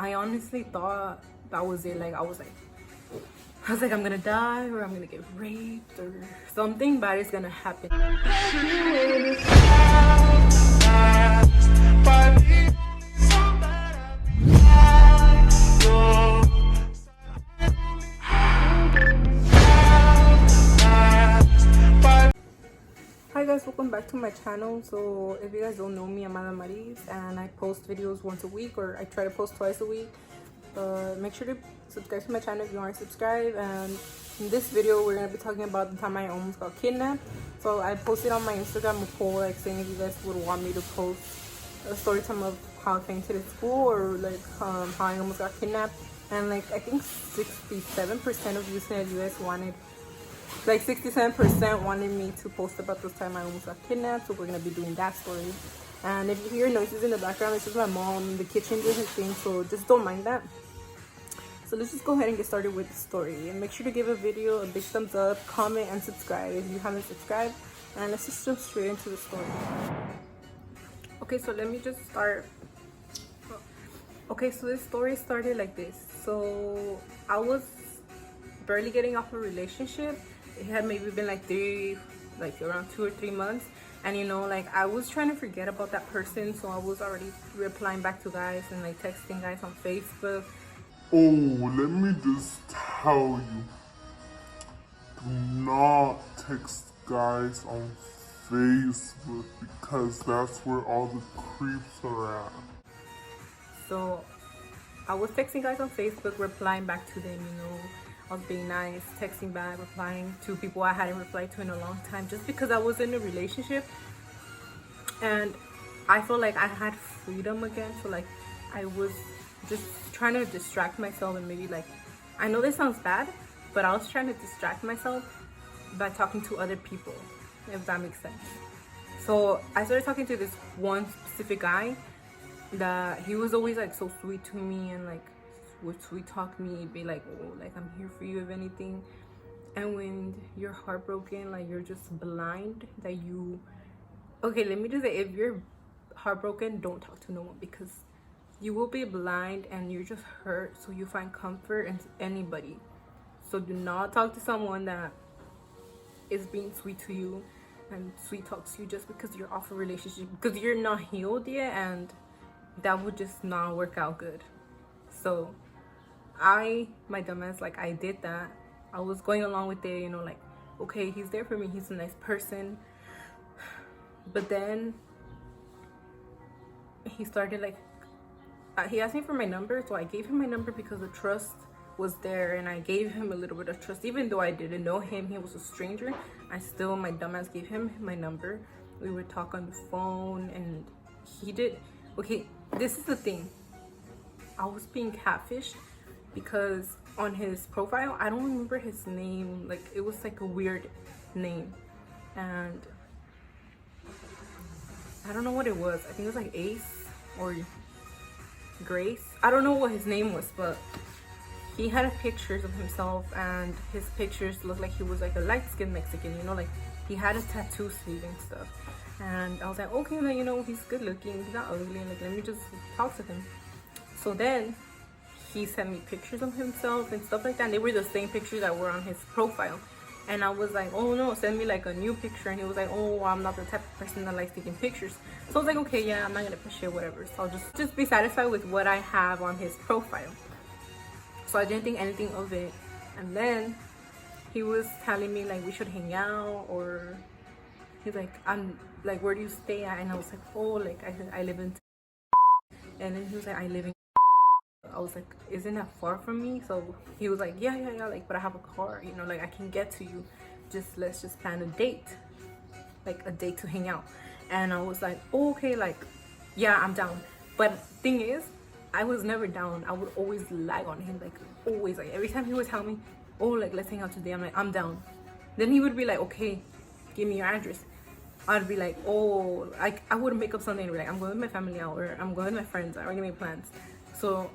I honestly thought that was it. Like I was like I'm gonna die or I'm gonna get raped or something bad is gonna happen. Hi guys, welcome back to my channel. So if you guys don't know me, I'm Ana Maris and I post videos once a week, or I try to post twice a week. Make sure to subscribe to my channel if you aren't subscribed. And in this video we're going to be talking about the time I almost got kidnapped. So I posted on my Instagram a poll like saying if you guys would want me to post a story time of how I came to the school, or like how I almost got kidnapped. And like I think 67% of you in the US wanted, like 67% wanted me to post about this time I almost got kidnapped. So we're gonna be doing that story. And if you hear noises in the background, it's just my mom in the kitchen doing her thing, so just don't mind that. So let's just go ahead and get started with the story. And make sure to give a video a big thumbs up, comment, and subscribe if you haven't subscribed. And let's just jump straight into the story. Okay, so let me just start. Okay, so this story started like this. So I was barely getting off a relationship. It had maybe been like around 2 or 3 months, and you know, like I was trying to forget about that person, so I was already replying back to guys and like texting guys on Facebook. Oh, let me just tell you, do not text guys on Facebook because that's where all the creeps are at. So I was texting guys on Facebook, replying back to them, you know. I was being nice, texting back, replying to people I hadn't replied to in a long time, just because I was in a relationship and I felt like I had freedom again. So like I was just trying to distract myself, and maybe like, I know this sounds bad, but I was trying to distract myself by talking to other people, if that makes sense. So I started talking to this one specific guy that he was always like so sweet to me, and like would sweet talk me, be like, oh, like I'm here for you if anything. And when you're heartbroken, like you're just blind that you, okay, let me just say, if you're heartbroken, don't talk to no one, because you will be blind and you're just hurt, so you find comfort in anybody. So do not talk to someone that is being sweet to you and sweet talks to you just because you're off a relationship, because you're not healed yet, and that would just not work out good. So my dumbass, like I did that. I was going along with it, you know, like, okay, he's there for me, he's a nice person. But then he started like, he asked me for my number, so I gave him my number because the trust was there, and I gave him a little bit of trust. Even though I didn't know him, he was a stranger, I still, my dumbass, gave him my number. We would talk on the phone, and he did, okay, this is the thing, I was being catfished because on his profile, I don't remember his name, like it was like a weird name, and I don't know what it was. I think it was like Ace or Grace, I don't know what his name was, but he had pictures of himself, and his pictures looked like he was like a light-skinned Mexican, you know, like he had a tattoo sleeve and stuff. And I was like, okay, like, you know, he's good looking, he's not ugly, like let me just talk to him. So then he sent me pictures of himself and stuff like that, and they were the same pictures that were on his profile. And I was like, oh no, send me like a new picture. And he was like, oh, I'm not the type of person that likes taking pictures. So I was like, okay, yeah, I'm not gonna push it, whatever. So I'll just be satisfied with what I have on his profile. So I didn't think anything of it. And then he was telling me like we should hang out, or he's like, I'm like, where do you stay at? And I was like, oh, like I live in, and then he was like, I live in, I was like, isn't that far from me? So he was like, yeah, like, but I have a car, you know, like I can get to you, let's just plan a date, like a date to hang out. And I was like, oh, okay, like, yeah, I'm down. But thing is, I was never down. I would always lie on him, like always, like every time he would tell me, oh, like let's hang out today, I'm like, I'm down. Then he would be like, okay, give me your address. I'd be like, oh, like I would make up something and be like, I'm going with my family out, or I'm going with my friends, I already made plans. So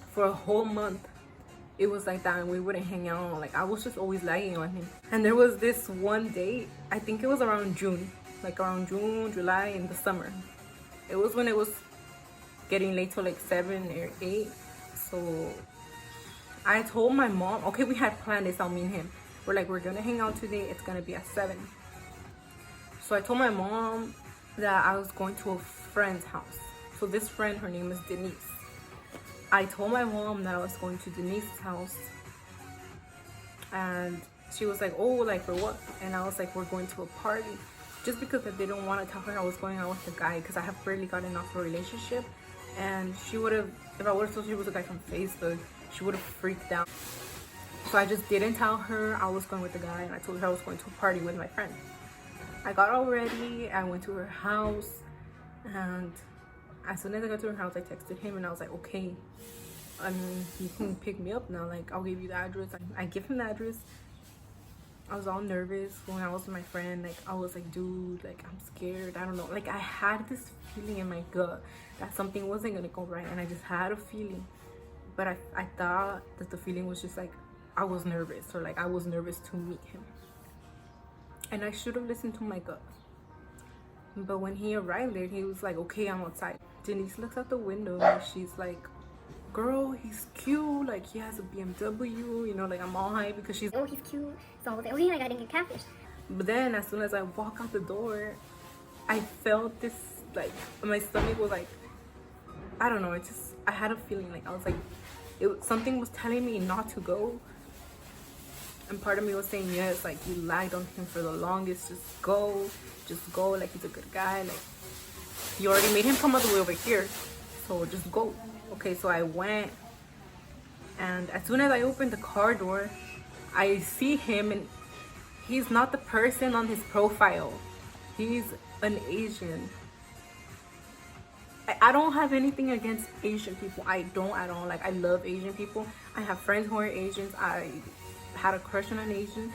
for a whole month it was like that, and we wouldn't hang out. Like I was just always lying on him. And there was this one day, I think it was around June, like around June, July, in the summer. It was when it was getting late till like 7 or 8. So I told my mom, okay, we had planned this, I'll meet him. We're like, we're gonna hang out today, it's gonna be at 7. So I told my mom that I was going to a friend's house. So this friend, her name is Denise. I told my mom that I was going to Denise's house, and she was like, oh, like for what? And I was like, we're going to a party. Just because I didn't want to tell her I was going out with the guy, because I have barely gotten off a relationship. And she would have, if I would have told she was a guy from Facebook, she would have freaked out. So I just didn't tell her I was going with the guy, and I told her I was going to a party with my friend. I got all ready, I went to her house, and as soon as I got to her house, I texted him and I was like, okay, I mean, you can pick me up now, like I'll give you the address. I give him the address. I was all nervous when I was with my friend. Like I was like, dude, like I'm scared, I don't know, like I had this feeling in my gut that something wasn't gonna go right, and I just had a feeling. But I thought that the feeling was just like I was nervous, or like I was nervous to meet him, and I should have listened to my gut. But when he arrived there, he was like, okay, I'm outside. Denise looks out the window and she's like, girl, he's cute, like he has a BMW, you know, like I'm all hyped because she's, oh, he's cute. So I was like, okay, like I didn't get catfish. But then as soon as I walk out the door, I felt this, like my stomach was like, I don't know, I had a feeling, like I was like, something was telling me not to go, and part of me was saying yes, like you lied on him for the longest, just go, like he's a good guy, like you already made him come all the way over here, so just go. Okay, so I went, and as soon as I opened the car door, I see him, and he's not the person on his profile. He's an Asian. I don't have anything against Asian people. I don't at all. Like I love Asian people. I have friends who are Asians. I had a crush on an Asian.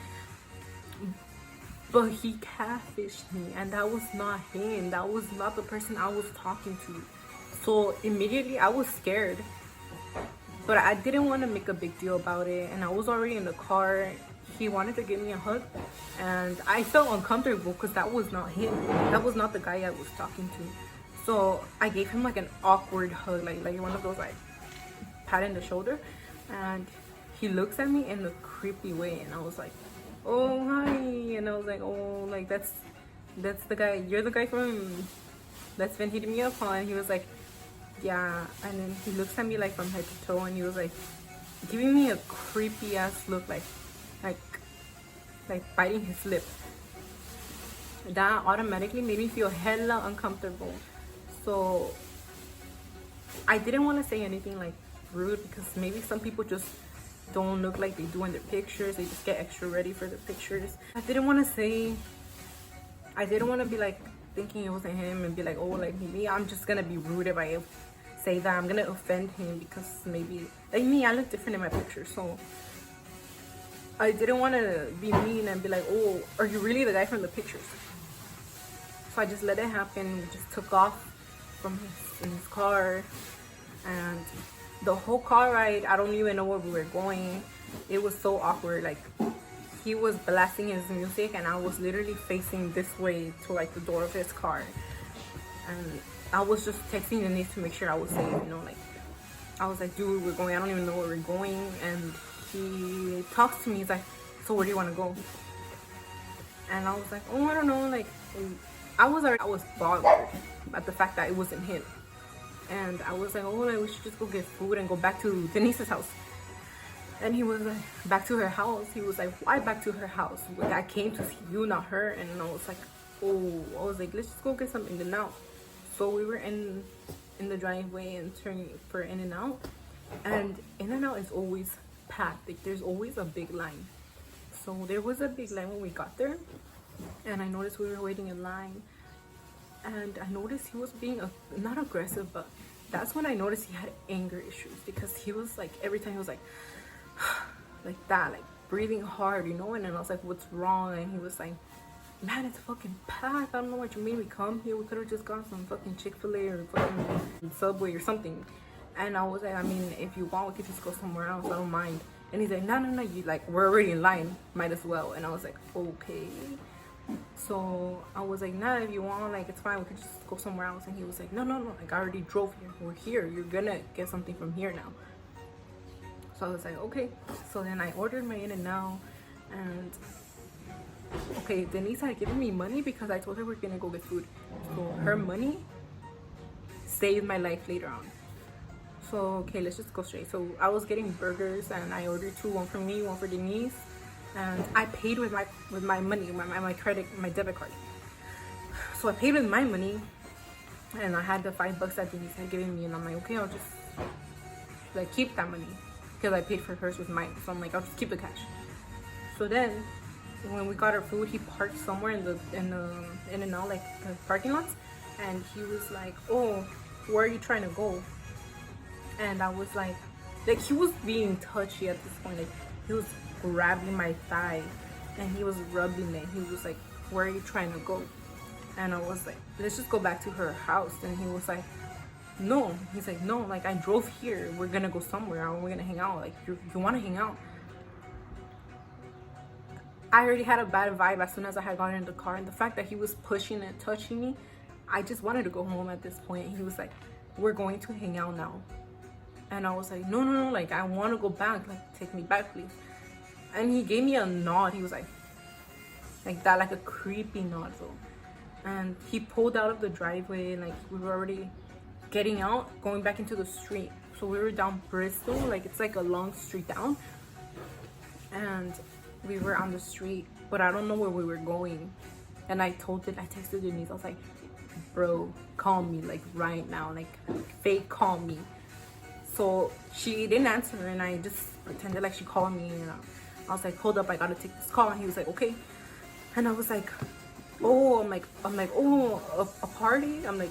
But he catfished me, and that was not him. That was not the person I was talking to. So immediately I was scared, but I didn't want to make a big deal about it, and I was already in the car. He wanted to give me a hug, and I felt uncomfortable because that was not him. That was not the guy I was talking to. So I gave him like an awkward hug, like one of those like pat in the shoulder, and he looks at me in a creepy way, and I was like, oh hi, and I was like, oh, like that's the guy, you're the guy from that's been hitting me up, huh? And he was like, yeah. And then he looks at me like from head to toe, and he was like giving me a creepy ass look, like biting his lip. That automatically made me feel hella uncomfortable. So I didn't want to say anything like rude, because maybe some people just don't look like they do in their pictures. They just get extra ready for the pictures. I didn't want to be like thinking it wasn't him and be like, oh, like maybe I'm just gonna be rude if I say that. I'm gonna offend him, because maybe like me, I look different in my pictures. So I didn't want to be mean and be like, oh, are you really the guy from the pictures? So I just let it happen. We just took off from in his car, and the whole car ride, I don't even know where we were going. It was so awkward. Like he was blasting his music, and I was literally facing this way to like the door of his car, and I was just texting Denise to make sure I was safe, you know, like I was like, dude, we're going, I don't even know where we're going. And he talks to me, he's like, so where do you want to go? And I was like, oh, I don't know, like I was bothered at the fact that it wasn't him. And I was like, oh, like, we should just go get food and go back to Denise's house. And he was like, back to her house. He was like, why back to her house? Like, I came to see you, not her. And I was like, oh, I was like, let's just go get some In-N-Out. So we were in the driveway and turning for In-N-Out. And In-N-Out is always packed. Like, there's always a big line. So there was a big line when we got there. And I noticed we were waiting in line. And I noticed he was being not aggressive, but that's when I noticed he had anger issues, because he was like, every time he was like like that, like breathing hard, you know. And then I was like, what's wrong? And he was like, man, it's fucking packed. I don't know what you made me come here. We could have just got some fucking Chick-fil-A or fucking Subway or something. And I was like, I mean, if you want, we could just go somewhere else, I don't mind. And he's like, no, you like, we're already in line, might as well. And I was like, okay. So I was like, nah, if you want, like, it's fine, we could just go somewhere else. And he was like, no, like, I already drove here, we're here, you're gonna get something from here now. So I was like, okay. So then I ordered my In-N-Out, and okay, Denise had given me money because I told her we're gonna go get food. So her money saved my life later on. So okay, let's just go straight. So I was getting burgers, and I ordered two, one for me, one for Denise, and I paid with my money, my credit, my debit card. So I paid with my money, and I had the $5 that Denise had given me, and I'm like, okay, I'll just like keep that money because I paid for hers with mine. So I'm like, I'll just keep the cash. So then when we got our food, he parked somewhere in the In-N-Out, like the parking lots, and he was like, oh, where are you trying to go? And I was like he was being touchy at this point. Like, he was grabbing my thigh and he was rubbing it. He was like, where are you trying to go? And I was like, let's just go back to her house. And he was like, no. He's like, no, like, I drove here, we're gonna go somewhere, we're gonna hang out, like, you want to hang out. I already had a bad vibe as soon as I had gotten in the car, and the fact that he was pushing and touching me, I just wanted to go home at this point. He was like, we're going to hang out now. And I was like, no, like, I want to go back, like, take me back, please. And he gave me a nod. He was like that, like a creepy nod though. And he pulled out of the driveway, and like, we were already getting out, going back into the street. So we were down Bristol, like, it's like a long street down, and we were on the street, but I don't know where we were going. And I texted Denise, I was like, bro, call me, like, right now, like, fake call me. So she didn't answer, and I just pretended like she called me, and I was like, hold up, I gotta take this call. And he was like, okay. And I was like, oh, I'm like, oh, a party? I'm like,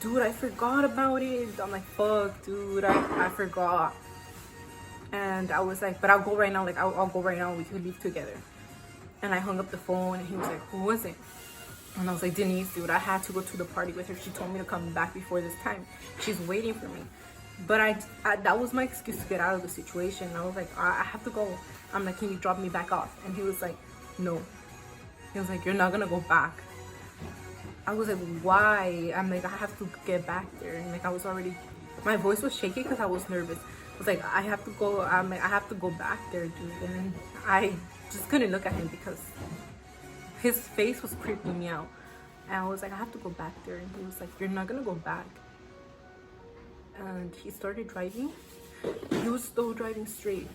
dude, I forgot about it. I'm like, fuck, dude, I forgot. And I was like, but I'll go right now, like, I'll go right now, we could leave together. And I hung up the phone, and he was like, who was it? And I was like, Denise, dude, I had to go to the party with her. She told me to come back before this time. She's waiting for me. But I that was my excuse to get out of the situation. I was like, I have to go. I'm like, can you drop me back off? And he was like, no. He was like, you're not gonna go back. I was like, why? I'm like, I have to get back there. And like, I was already, my voice was shaky because I was nervous. I was like, I have to go. I'm like, I have to go back there, dude. And I just couldn't look at him because his face was creeping me out. And I was like, I have to go back there. And he was like, you're not gonna go back. And he started driving. He was still driving straight,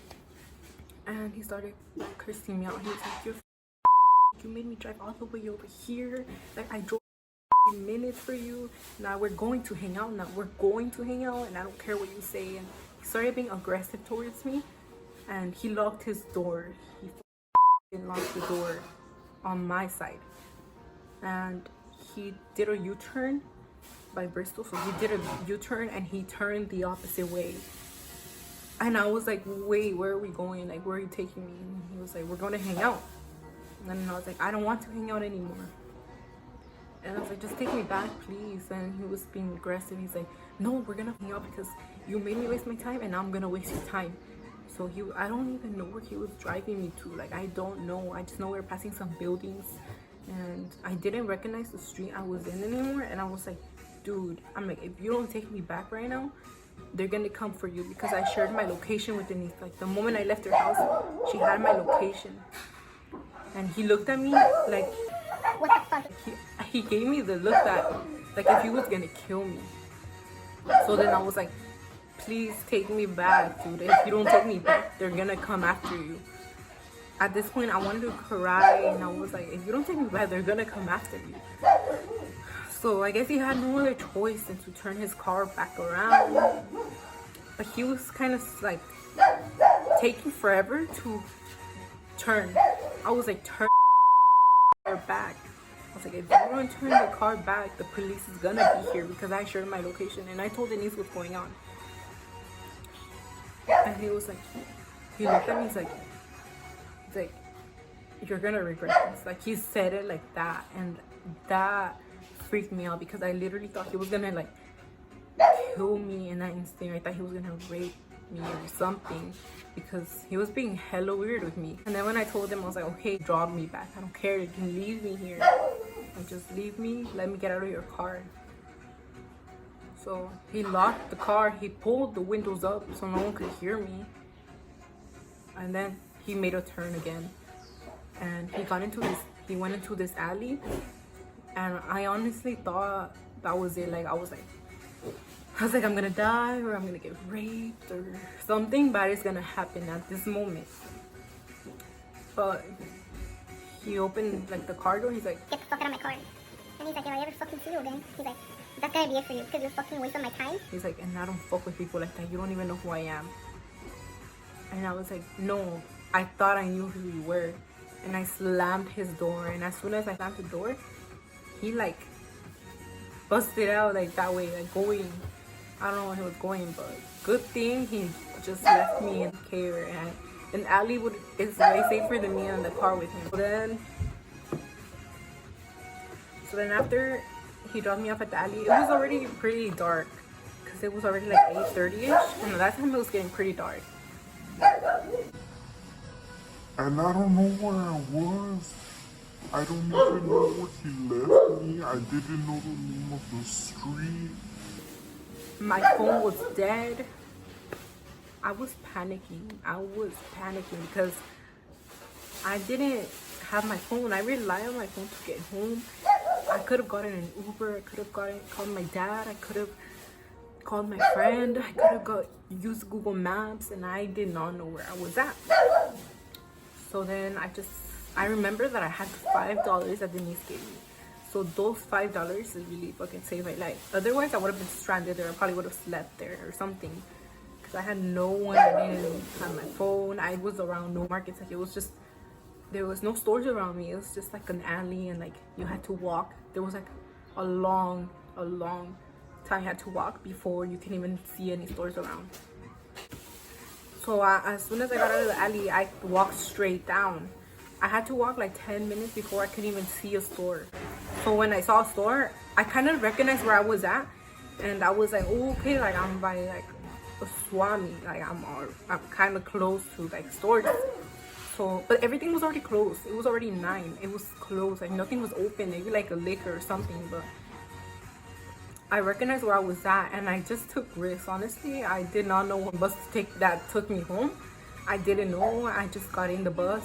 and he started cursing me out. He was like, you made me drive all the way over here, like, I drove minutes for you. Now we're going to hang out, and I don't care what you say. And he started being aggressive towards me, and he locked his door. He locked the door on my side, and he did a U-turn by Bristol. So he did a U-turn, and he turned the opposite way. And I was like, wait, where are we going? Like, where are you taking me? And he was like, we're going to hang out. And then I was like, I don't want to hang out anymore. And I was like, just take me back, please. And he was being aggressive. He's like, no, we're gonna hang out because you made me waste my time, and I'm gonna waste your time. So I don't even know where he was driving me to. Like, I don't know. I just know we were passing some buildings, and I didn't recognize the street I was in anymore. And I was like, dude, I'm like, if you don't take me back right now, they're gonna come for you, because I shared my location with Denise. Like, the moment I left her house, she had my location. And he looked at me like, What the fuck? he gave me the look that, like, if he was gonna kill me. So then I was like, please take me back, dude. If you don't take me back, they're gonna come after you. At this point, I wanted to cry, and I was like, if you don't take me back, they're gonna come after you. So I guess he had no other choice than to turn his car back around. But he was kind of like taking forever to turn. I was like, turn your back. I was like, if you don't turn the car back, the police is gonna be here, because I shared my location. And I told Denise what's going on. And he was like, he looked at me, he's like, you're gonna regret this. Like, he said it like that, and that freaked me out, because I literally thought he was gonna like kill me in that instant. I thought he was gonna rape me or something, because he was being hella weird with me. And then when I told him, I was like, okay, drop me back. I don't care. You can leave me here. And just leave me. Let me get out of your car. So he locked the car. He pulled the windows up so no one could hear me. And then he made a turn again. And he went into this alley. And I honestly thought that was it. Like, I was like, I'm gonna die, or I'm gonna get raped, or something bad is gonna happen at this moment. But he opened like the car door. He's like, get the fuck out of my car. And he's like, if I ever fucking see you again, he's like, that's gonna be it for you, because you're fucking wasting my time. He's like, and I don't fuck with people like that. You don't even know who I am. And I was like, no, I thought I knew who you were. And I slammed his door. And as soon as I slammed the door, he like busted out like that way, like going. I don't know where he was going, but good thing he just left me in care. And an alley is way safer than me in the car with him. So then after he dropped me off at the alley, it was already pretty dark, because it was already like 8:30ish, and that time it was getting pretty dark. And I don't know where I was. I don't even know where he left me. I didn't know the name of the street. My phone was dead. I was panicking because I didn't have my phone. I relied on my phone to get home. I could have gotten an Uber. I could have called my dad. I could have called my friend. I could have used Google Maps, and I did not know where I was at. So then I remember that I had $5 that Denise gave me. So those $5 really fucking saved my life. Otherwise, I would have been stranded there. I probably would have slept there or something. Because I had no one. I didn't have my phone. I was around no markets. Like, it was just, there was no stores around me. It was just like an alley, and like you had to walk. There was like a long time you had to walk before you can even see any stores around. So as soon as I got out of the alley, I walked straight down. I had to walk like 10 minutes before I could even see a store. So when I saw a store, I kind of recognized where I was at, and I was like, oh, okay, like I'm by like a Swami, like I'm kind of close to like stores. So, but everything was already closed. It was already 9. It was closed. Like nothing was open. Maybe like a liquor or something. But I recognized where I was at, and I just took risks. Honestly, I did not know what bus to take that took me home. I didn't know. I just got in the bus.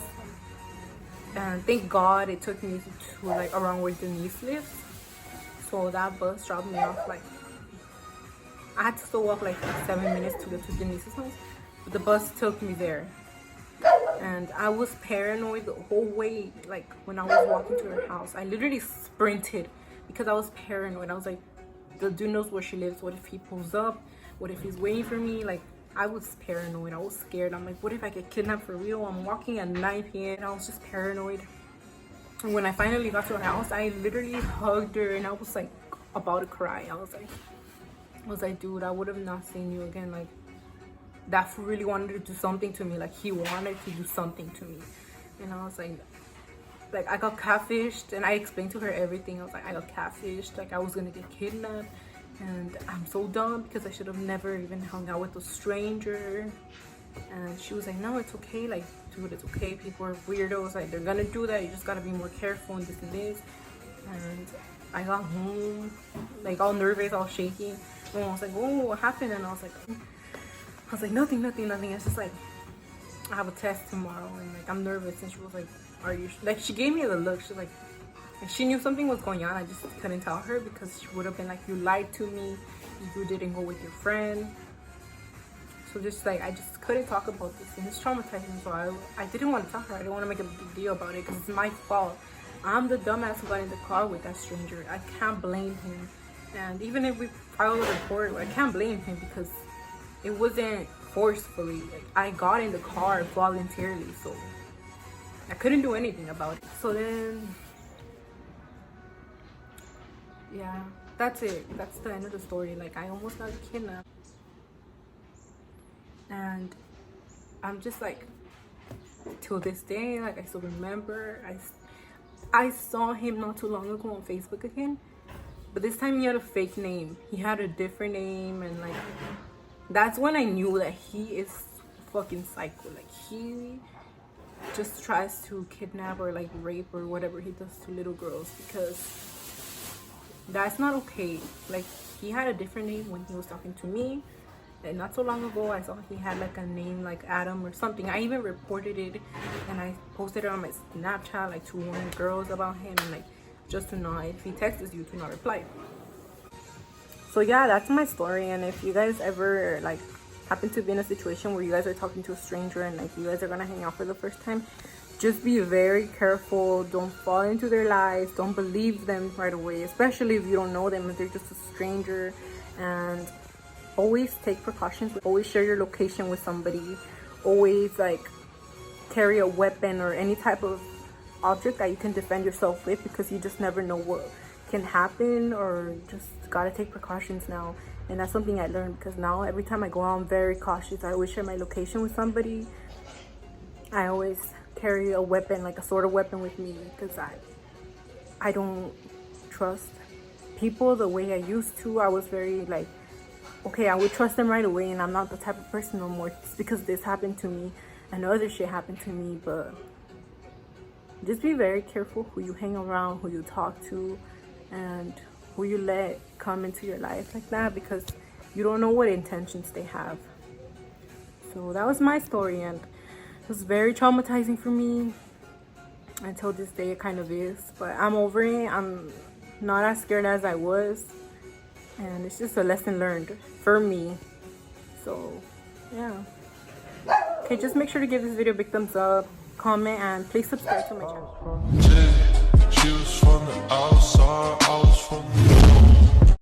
And thank God it took me to like around where Denise lives. So that bus dropped me off. Like, I had to still walk like 7 minutes to get to Denise's house, but the bus took me there. And I was paranoid the whole way. Like, when I was walking to her house, I literally sprinted because I was paranoid. I was like, the dude knows where she lives. What if he pulls up? What if he's waiting for me? Like, I was paranoid. I was scared. I'm like, what if I get kidnapped for real? I'm walking at 9 p.m. I was just paranoid. And when I finally got to her house, I literally hugged her, and I was like about to cry. I was like, dude, I would have not seen you again. Like, that fool really wanted to do something to me. Like, he wanted to do something to me. And I was like I got catfished, and I explained to her everything. I was like, I got catfished. Like, I was gonna get kidnapped. And I'm so dumb because I should have never even hung out with a stranger. And she was like, no, it's okay. Like, dude, it's okay. People are weirdos. Like, they're gonna do that. You just gotta be more careful and this and this. And I got home, like, all nervous, all shaky. And I was like, oh, what happened? And I was like, nothing. It's just like, I have a test tomorrow, and like, I'm nervous. And she was like, are you like, she gave me the look. She's like, and she knew something was going on. I just couldn't tell her because she would have been like, you lied to me. You didn't go with your friend. So just like, I just couldn't talk about this, and it's traumatizing. So I didn't want to tell her. I didn't want to make a big deal about it because it's my fault. I'm the dumbass who got in the car with that stranger. I can't blame him. And even if we file a report, I can't blame him because it wasn't forcefully. Like, I got in the car voluntarily, so I couldn't do anything about it. So then, yeah, that's it. That's the end of the story. Like, I almost got kidnapped. And I'm just like, till this day, like, I still remember. I saw him not too long ago on Facebook again. But this time he had a fake name. He had a different name, and like, that's when I knew that he is fucking psycho. Like, he just tries to kidnap or like rape or whatever he does to little girls, because that's not okay. Like, he had a different name when he was talking to me, and not so long ago I saw he had like a name like Adam or something. I even reported it and I posted it on my Snapchat, like, to warn girls about him, and like, just to know if he texts you to not reply. So yeah, that's my story. And if you guys ever like happen to be in a situation where you guys are talking to a stranger and like you guys are gonna hang out for the first time, just be very careful. Don't fall into their lies. Don't believe them right away, especially if you don't know them, if they're just a stranger. And always take precautions. Always share your location with somebody. Always like carry a weapon or any type of object that you can defend yourself with, because you just never know what can happen, or just gotta take precautions now. And that's something I learned, because now every time I go out, I'm very cautious. I always share my location with somebody. I always carry a weapon, like a sort of weapon with me, because I don't trust people the way I used to. I was very like, okay, I would trust them right away, and I'm not the type of person no more, just because this happened to me and other shit happened to me. But just be very careful who you hang around, who you talk to, and who you let come into your life like that, because you don't know what intentions they have. So that was my story, and it was very traumatizing for me. Until this day it kind of is, but I'm over it. I'm not as scared as I was, and it's just a lesson learned for me. So yeah, okay, just make sure to give this video a big thumbs up, comment, and please subscribe to my channel. She was from the outside, I was from the